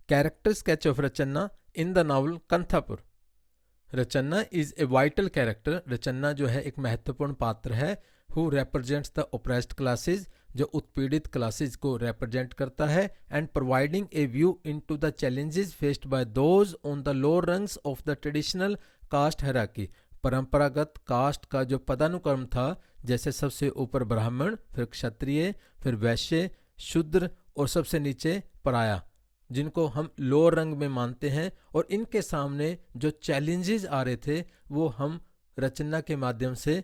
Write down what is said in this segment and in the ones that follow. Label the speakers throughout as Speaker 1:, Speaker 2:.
Speaker 1: Character sketch of Rachanna in the novel Kanthapur. Rachanna is a vital character. Rachanna जो है एक महत्वपूर्ण पात्र है। Who represents the oppressed classes, जो उत्पीड़ित क्लासेस को represent करता है, and providing a view into the challenges faced by those on the lower rungs of the traditional caste hierarchy. परंपरागत कास्ट का जो पदानुक्रम था, जैसे सबसे ऊपर ब्राह्मण, फिर क्षत्रिय, फिर वैश्य, शूद्र और सबसे नीचे पराया, जिनको हम लोअर रंग में मानते हैं, और इनके सामने जो चैलेंजेस आ रहे थे वो हम रचना के माध्यम से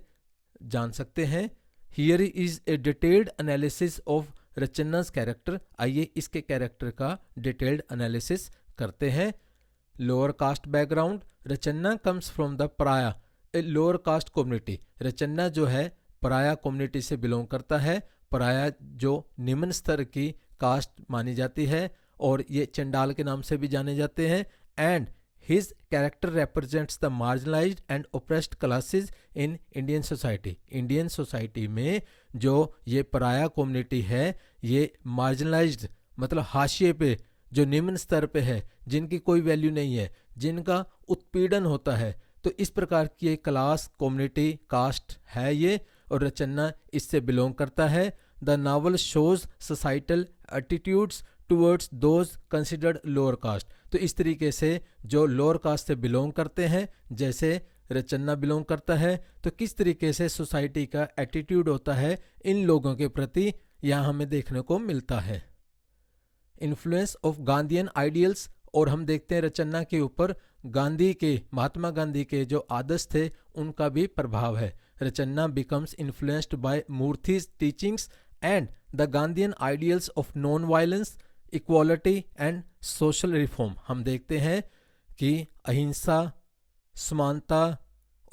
Speaker 1: जान सकते हैं। Here is a detailed analysis of Rachanna's character. आइए इसके कैरेक्टर का डिटेल्ड एनालिसिस करते हैं। Lower caste background. Rachanna comes from the Paraiya, a lower caste community. Rachanna जो है पराया कम्युनिटी से बिलोंग करता है। पराया जो निम्न स्तर की कास्ट मानी जाती है, और ये चंडाल के नाम से भी जाने जाते हैं। And his character represents the marginalized and oppressed classes in Indian society. Indian society में जो ये पराया कम्युनिटी है, ये मार्जिनलाइज्ड मतलब हाशिए पे, जो निम्न स्तर पे है, जिनकी कोई वैल्यू नहीं है, जिनका उत्पीड़न होता है, तो इस प्रकार की एक क्लास कम्युनिटी कास्ट है ये, और रचन्ना इससे बिलोंग करता है। The novel shows societal attitudes towards those considered lower caste. तो इस तरीके से जो लोअर कास्ट से बिलोंग करते हैं, जैसे रचन्ना बिलोंग करता है, तो किस तरीके से सोसाइटी का एटीट्यूड होता है इन लोगों के प्रति, यहाँ हमें देखने को मिलता है। इन्फ्लुएंस ऑफ गांधीयन आइडियल्स, और हम देखते हैं रचन्ना के ऊपर गांधी के, महात्मा गांधी के जो आदर्श थे उनका भी प्रभाव है। Rachanna becomes influenced by Moorthy's teachings and the Gandhian ideals of non violence, equality and social reform. हम देखते हैं कि अहिंसा, समानता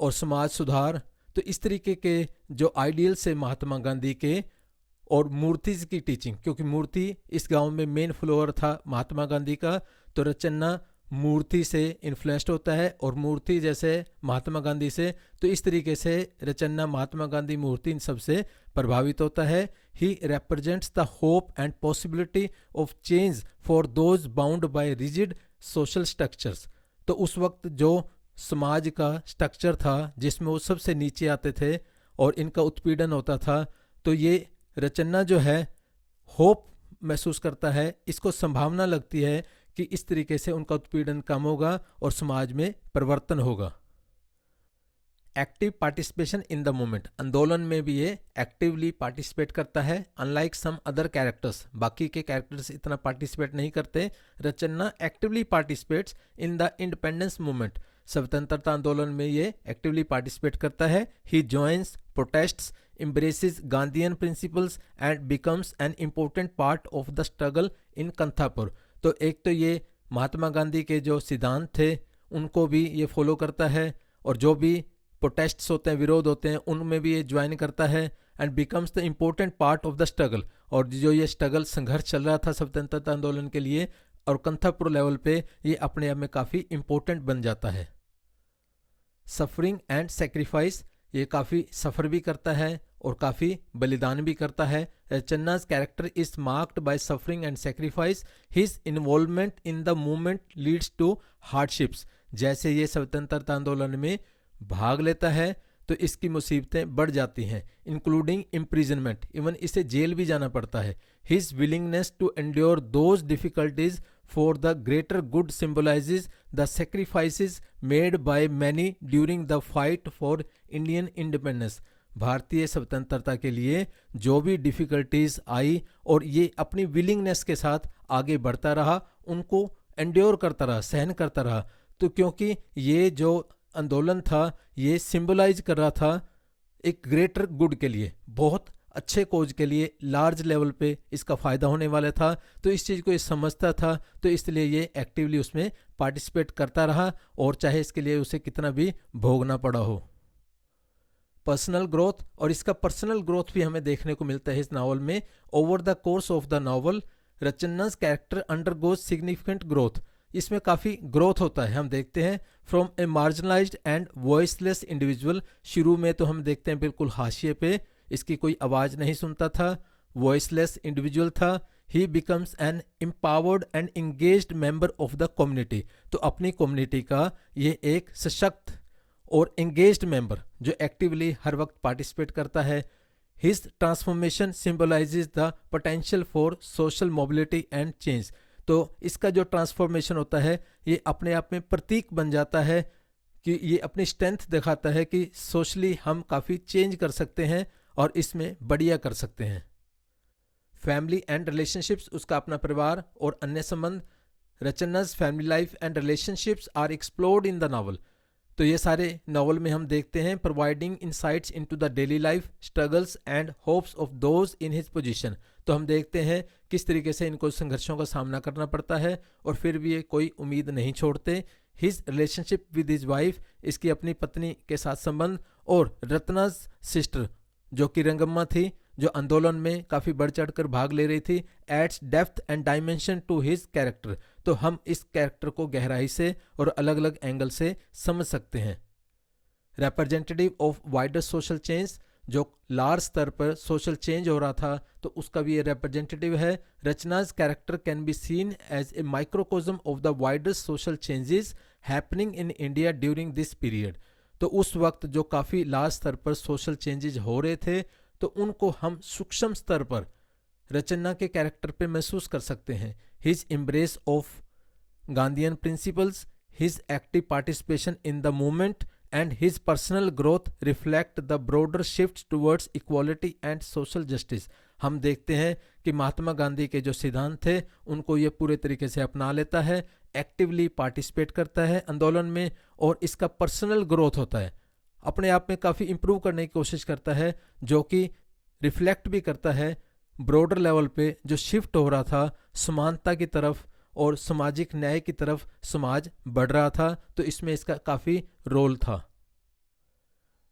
Speaker 1: और समाज सुधार, तो इस तरीके के जो आइडियल्स है महात्मा गांधी के, और मूर्तिज की टीचिंग, क्योंकि मूर्ति इस गांव में मेन फ्लोअर था महात्मा गांधी का, तो रचन्ना मूर्ति से इन्फ्लुएंस्ड होता है, और मूर्ति जैसे महात्मा गांधी से, तो इस तरीके से रचन्ना महात्मा गांधी, मूर्ति, इन सबसे प्रभावित होता है। ही represents the hope and possibility of change for those bound by rigid social structures. तो उस वक्त जो समाज का स्ट्रक्चर था जिसमें वो सबसे नीचे आते थे और इनका उत्पीड़न होता था, तो ये रचन्ना जो है होप महसूस करता है, इसको संभावना लगती है कि इस तरीके से उनका उत्पीड़न कम होगा और समाज में परिवर्तन होगा। Active participation in the movement. आंदोलन में भी ये एक्टिवली पार्टिसिपेट करता है। अनलाइक सम अदर कैरेक्टर्स, बाकी के कैरेक्टर्स इतना पार्टिसिपेट नहीं करते, Rachanna actively participates in the independence movement. स्वतंत्रता आंदोलन में ये एक्टिवली पार्टिसिपेट करता है। He joins, protests, embraces Gandhian principles and becomes an important part of the struggle in Kanthapur. तो एक तो ये महात्मा गांधी के जो सिद्धांत थे उनको भी ये फॉलो करता है, और जो भी प्रोटेस्ट्स होते हैं, विरोध होते हैं, उनमें भी ये ज्वाइन करता है। And becomes the important part of the struggle, और जो ये स्ट्रगल, संघर्ष चल रहा था स्वतंत्रता आंदोलन के लिए, और कंथापुर लेवल पे ये अपने आप में काफ़ी इम्पोर्टेंट बन जाता है। सफरिंग एंड सेक्रीफाइस, ये काफ़ी सफ़र भी करता है और काफ़ी बलिदान भी करता है। Rachanna's character is marked by suffering and sacrifice. His involvement in the movement leads to hardships. जैसे ये स्वतंत्रता आंदोलन में भाग लेता है तो इसकी मुसीबतें बढ़ जाती हैं, इंक्लूडिंग इम्प्रिजनमेंट, इवन इसे जेल भी जाना पड़ता है। His willingness to endure those difficulties for the greater good symbolises the sacrifices made by many during the fight for Indian independence. भारतीय स्वतंत्रता के लिए जो भी डिफिकल्टीज आई और ये अपनी विलिंगनेस के साथ आगे बढ़ता रहा, उनको एंड्योर करता रहा, सहन करता रहा। तो क्योंकि ये जो आंदोलन था ये सिंबलाइज कर रहा था एक ग्रेटर गुड के लिए, बहुत अच्छे कोज के लिए, लार्ज लेवल पे इसका फ़ायदा होने वाला था, तो इस चीज़ को ये समझता था, तो इसलिए ये एक्टिवली उसमें पार्टिसिपेट करता रहा, और चाहे इसके लिए उसे कितना भी भोगना पड़ा हो। पर्सनल ग्रोथ, और इसका पर्सनल ग्रोथ भी हमें देखने को मिलता है इस नावल में। Over the course of the novel Rachanna's character undergoes significant growth. इसमें काफ़ी ग्रोथ होता है। हम देखते हैं from a marginalised and voiceless individual, शुरू में तो हम देखते हैं बिल्कुल हाशिए पे, इसकी कोई आवाज़ नहीं सुनता था, वॉइसलेस इंडिविजुअल था। ही becomes N empowered and engaged member of the community. तो अपनी कम्युनिटी का ये एक सशक्त और एंगेज्ड मेंबर जो एक्टिवली हर वक्त पार्टिसिपेट करता है। His transformation symbolises the potential for social mobility and change. तो इसका जो ट्रांसफॉर्मेशन होता है ये अपने आप में प्रतीक बन जाता है कि ये अपनी स्ट्रेंथ दिखाता है कि सोशली हम काफ़ी चेंज कर सकते हैं और इसमें बढ़िया कर सकते हैं। फैमिली एंड रिलेशनशिप्स, उसका अपना परिवार और अन्य संबंध। Rachanna's family life and relationships are explored in the novel. तो ये सारे नावल में हम देखते हैं providing insights into the daily life struggles and hopes of those in his position. तो हम देखते हैं किस तरीके से इनको संघर्षों का सामना करना पड़ता है और फिर भी ये कोई उम्मीद नहीं छोड़ते। His relationship with his wife, इसकी अपनी पत्नी के साथ संबंध, और रत्नाज सिस्टर जो कि रंगम्मा थी, जो आंदोलन में काफ़ी बढ़ चढ़कर भाग ले रही थी, adds depth and dimension to his character. तो हम इस कैरेक्टर को गहराई से और अलग अलग एंगल से समझ सकते हैं। Representative of wider social change, जो लार्ज स्तर पर सोशल चेंज हो रहा था तो उसका भी ये रिप्रेजेंटेटिव है। Rachanna's character can be seen as a microcosm of the wider social changes happening in India during this period. तो उस वक्त जो काफ़ी लार्ज स्तर पर सोशल चेंजेज हो रहे थे तो उनको हम सूक्ष्म स्तर पर रचन्ना के कैरेक्टर पे महसूस कर सकते हैं। His embrace of Gandhian principles, his active participation in the movement and his personal growth reflect the broader shifts towards equality and social justice। हम देखते हैं कि महात्मा गांधी के जो सिद्धांत थे उनको ये पूरे तरीके से अपना लेता है, एक्टिवली पार्टिसिपेट करता है आंदोलन में और इसका पर्सनल ग्रोथ होता है, अपने आप में काफ़ी इम्प्रूव करने की कोशिश करता है, जो कि रिफ्लेक्ट भी करता है ब्रॉडर लेवल पे जो शिफ्ट हो रहा था समानता की तरफ और सामाजिक न्याय की तरफ समाज बढ़ रहा था। तो इसमें इसका काफ़ी रोल था।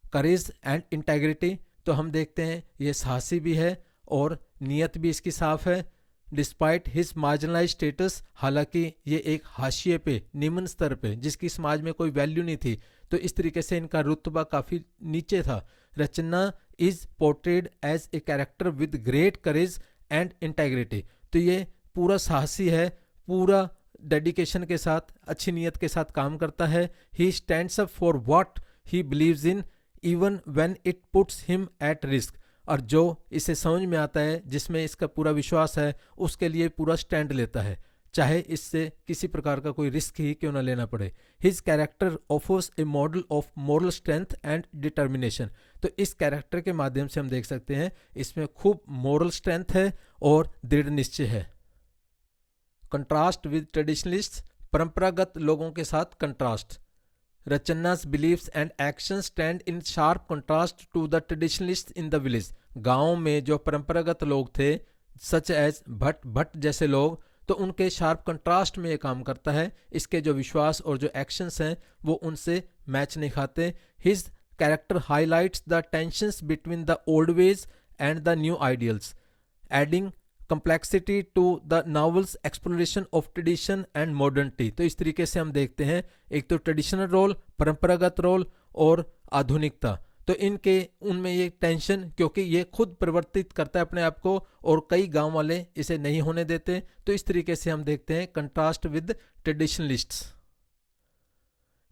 Speaker 1: करेज एंड इंटेग्रिटी, तो हम देखते हैं ये साहसी भी है और नीयत भी इसकी साफ है। डिस्पाइट हिज मार्जिनलाइज स्टेटस, हालांकि ये एक हाशिए पे निम्न स्तर पे जिसकी समाज में कोई वैल्यू नहीं थी, तो इस तरीके से इनका रुतबा काफ़ी नीचे था। Rachanna is portrayed as a character with great courage and integrity. तो ये पूरा साहसी है, पूरा डेडिकेशन के साथ, अच्छी नीयत के साथ काम करता है। He stands up for what he believes in even when it puts him at risk. और जो इसे समझ में आता है, जिसमें इसका पूरा विश्वास है, उसके लिए पूरा स्टैंड लेता है, चाहे इससे किसी प्रकार का कोई रिस्क ही क्यों ना लेना पड़े। His character offers A model of moral strength and determination. तो इस कैरेक्टर के माध्यम से हम देख सकते हैं इसमें खूब मॉरल स्ट्रेंथ है और दृढ़ निश्चय है। कंट्रास्ट विद ट्रेडिशनलिस्ट, परंपरागत लोगों के साथ contrast. रचन्ना's beliefs and actions stand in sharp contrast to the traditionalists in the village। गाँव में जो परंपरागत लोग थे सच एज भट्ट जैसे लोग, तो उनके शार्प कंट्रास्ट में ये काम करता है। इसके जो विश्वास और जो एक्शंस हैं वो उनसे मैच नहीं खाते। His character highlights the tensions between the old veg and the new ideals, adding complexity to the novel's exploration of tradition and modernity। तो इस तरीके से हम देखते हैं एक तो ट्रेडिशनल रोल, परंपरागत रोल और आधुनिकता। तो इनके उनमें ये टेंशन, क्योंकि ये खुद परिवर्तित करता है अपने आप को और कई गांव वाले इसे नहीं होने देते। तो इस तरीके से हम देखते हैं contrast with traditionalists.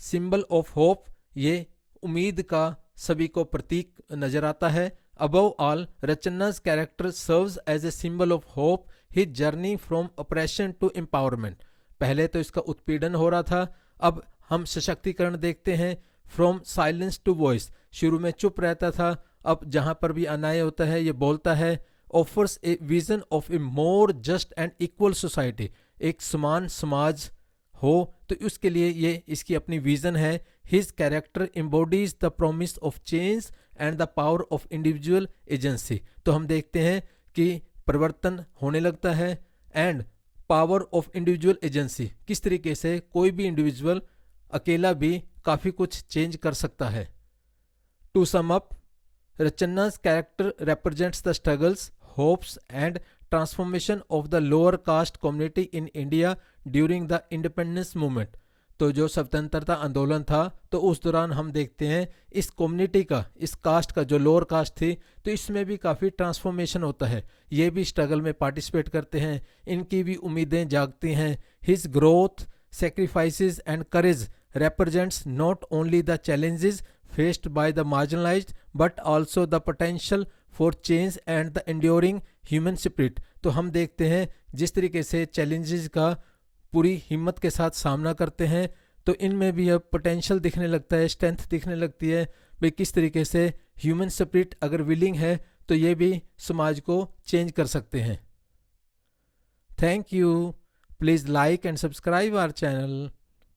Speaker 1: Symbol of hope, ये उम्मीद का सभी को प्रतीक नजर आता है। Above all, Rachanna's character serves as a symbol of hope, his journey from oppression to empowerment। पहले तो इसका उत्पीड़न हो रहा था, अब हम सशक्तिकरण देखते हैं। From silence to voice, शुरू में चुप रहता था, अब जहां पर भी अन्याय होता है ये बोलता है। Offers a vision of a more just and equal society, एक समान समाज हो, तो उसके लिए ये इसकी अपनी विजन है। His character embodies the promise of change and the power of individual agency. तो हम देखते हैं कि परिवर्तन होने लगता है and power of individual agency, किस तरीके से कोई भी इंडिविजुअल अकेला भी काफ़ी कुछ चेंज कर सकता है। To sum up, Rachanna's character represents the struggles, hopes and transformation of the lower caste community in India during the independence movement। तो जो स्वतंत्रता आंदोलन था तो उस दौरान हम देखते हैं इस कम्युनिटी का, इस कास्ट का, जो लोअर कास्ट थी, तो इसमें भी काफ़ी ट्रांसफॉर्मेशन होता है। ये भी स्ट्रगल में पार्टिसिपेट करते हैं, इनकी भी उम्मीदें जागती हैं। His growth, sacrifices and courage represents not only the challenges faced by the marginalized but also the potential for change and the enduring human spirit। तो हम देखते हैं जिस तरीके से चैलेंजेस का पूरी हिम्मत के साथ सामना करते हैं, तो इनमें भी अब पोटेंशियल दिखने लगता है, स्ट्रेंथ दिखने लगती है भाई किस तरीके से ह्यूमन स्पिरिट अगर विलिंग है तो ये भी समाज को चेंज कर सकते हैं। Thank you. Please like and subscribe our channel.